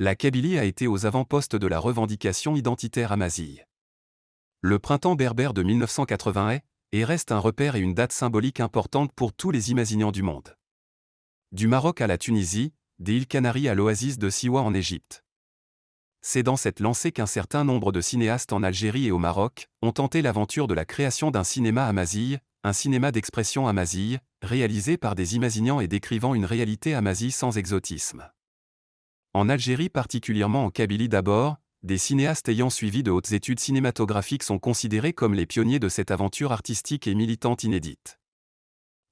la Kabylie a été aux avant-postes de la revendication identitaire amazighe. Le printemps berbère de 1980 est, et reste un repère et une date symbolique importante pour tous les imaginants du monde. Du Maroc à la Tunisie, des îles Canaries à l'oasis de Siwa en Égypte. C'est dans cette lancée qu'un certain nombre de cinéastes en Algérie et au Maroc ont tenté l'aventure de la création d'un cinéma amazighe, un cinéma d'expression amazighe, réalisé par des imaginants et décrivant une réalité amazighe sans exotisme. En Algérie, particulièrement en Kabylie d'abord, des cinéastes ayant suivi de hautes études cinématographiques sont considérés comme les pionniers de cette aventure artistique et militante inédite.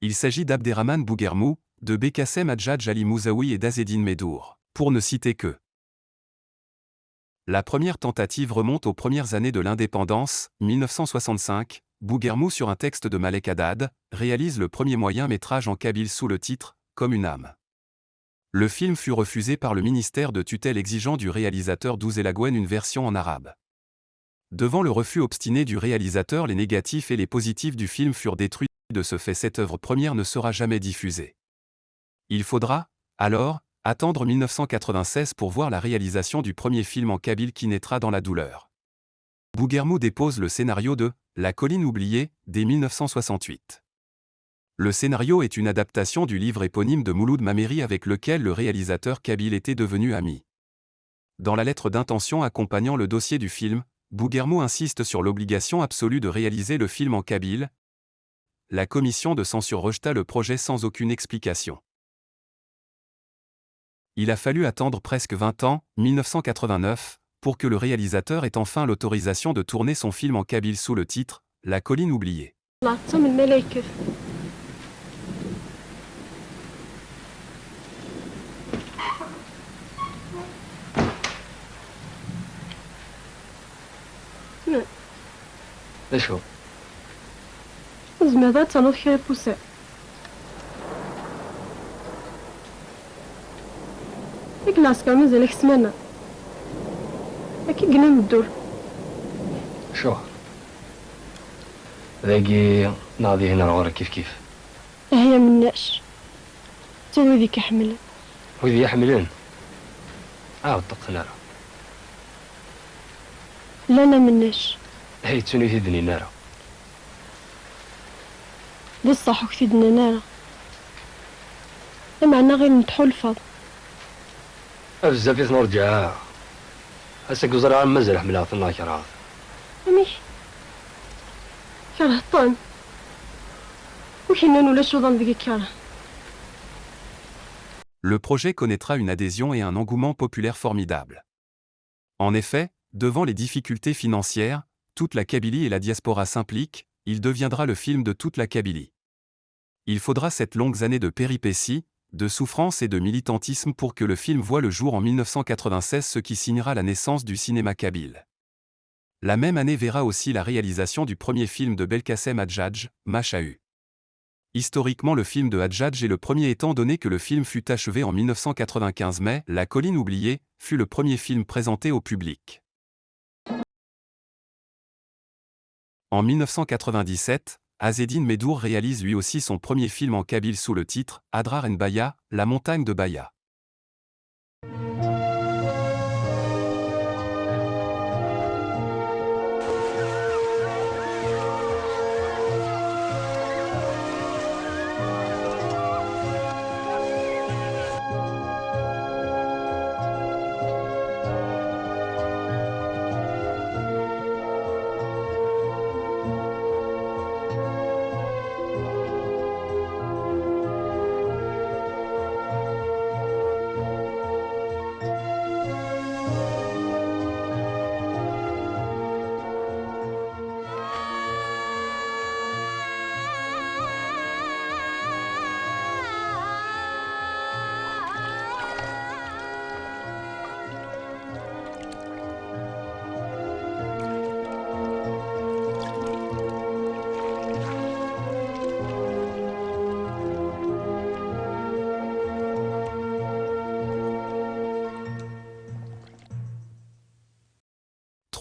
Il s'agit d'Abderrahmane Bouguermou, de Bekassem Hadjadj Ali Mouzaoui et d'Azedine Medour, pour ne citer que. La première tentative remonte aux premières années de l'indépendance, 1965. Bouguermou, sur un texte de Malek Haddad, réalise le premier moyen-métrage en kabyle sous le titre « Comme une âme ». Le film fut refusé par le ministère de tutelle exigeant du réalisateur Douzelagouane une version en arabe. Devant le refus obstiné du réalisateur, les négatifs et les positifs du film furent détruits. De ce fait, cette œuvre première ne sera jamais diffusée. Il faudra, alors, attendre 1996 pour voir la réalisation du premier film en kabyle qui naîtra dans la douleur. Bouguermou dépose le scénario de « La colline oubliée » dès 1968. Le scénario est une adaptation du livre éponyme de Mouloud Mameri avec lequel le réalisateur kabyle était devenu ami. Dans la lettre d'intention accompagnant le dossier du film, Bouguermou insiste sur l'obligation absolue de réaliser le film en kabyle. La commission de censure rejeta le projet sans aucune explication. Il a fallu attendre presque 20 ans, 1989, pour que le réalisateur ait enfin l'autorisation de tourner son film en kabyle sous le titre « La colline oubliée ». ايش هو؟ زعما تنوض كي بوسا ديك العسكر مازال سمانه كي قلنا الدور شو؟ ذاكي ناضي هنا غورا كيف هي مناش تا وذي كيحمل وذي يحملون عاود طقنا لا انا مناش هي تسوني تدني نارا بصح وكتدنا نارا معنا غير نتحو الفاض بزاف نرجع هسا قزر مازال حملها في الله كراه امي كرهطان وحنا ولا شو ظن ذيك كره. Le projet connaîtra une adhésion et un engouement populaire formidable. En effet, devant les difficultés financières, toute la Kabylie et la diaspora s'impliquent, il deviendra le film de toute la Kabylie. Il faudra 7 longues années de péripéties, de souffrances et de militantisme pour que le film voie le jour en 1996, ce qui signera la naissance du cinéma kabyle. La même année verra aussi la réalisation du premier film de Belkacem Hadjadj, Machahu. Historiquement, le film de Hadjadj est le premier étant donné que le film fut achevé en 1995, mais La colline oubliée fut le premier film présenté au public. En 1997, Azedine Medour réalise lui aussi son premier film en kabyle sous le titre « Adrar en Baya », La montagne de Baya.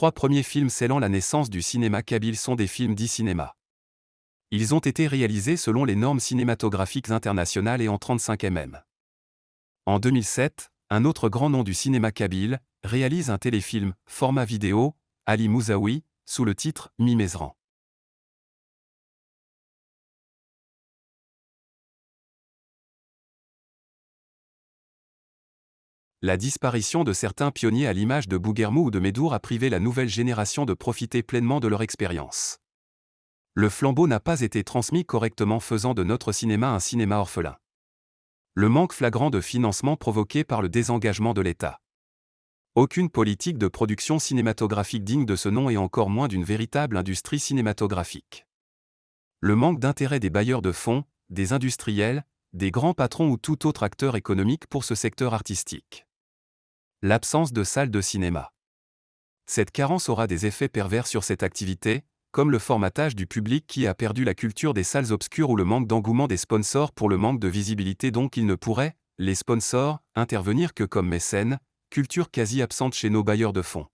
Trois premiers films scellant la naissance du cinéma kabyle sont des films dits cinéma. Ils ont été réalisés selon les normes cinématographiques internationales et en 35 mm. En 2007, un autre grand nom du cinéma kabyle, réalise un téléfilm, format vidéo, Ali Mouzaoui, sous le titre Mimezran. La disparition de certains pionniers à l'image de Bouguermou ou de Médour a privé la nouvelle génération de profiter pleinement de leur expérience. Le flambeau n'a pas été transmis correctement, faisant de notre cinéma un cinéma orphelin. Le manque flagrant de financement provoqué par le désengagement de l'État. Aucune politique de production cinématographique digne de ce nom et encore moins d'une véritable industrie cinématographique. Le manque d'intérêt des bailleurs de fonds, des industriels, des grands patrons ou tout autre acteur économique pour ce secteur artistique. L'absence de salles de cinéma. Cette carence aura des effets pervers sur cette activité, comme le formatage du public qui a perdu la culture des salles obscures ou le manque d'engouement des sponsors pour le manque de visibilité, donc ils ne pourraient, les sponsors, intervenir que comme mécènes, culture quasi absente chez nos bailleurs de fonds.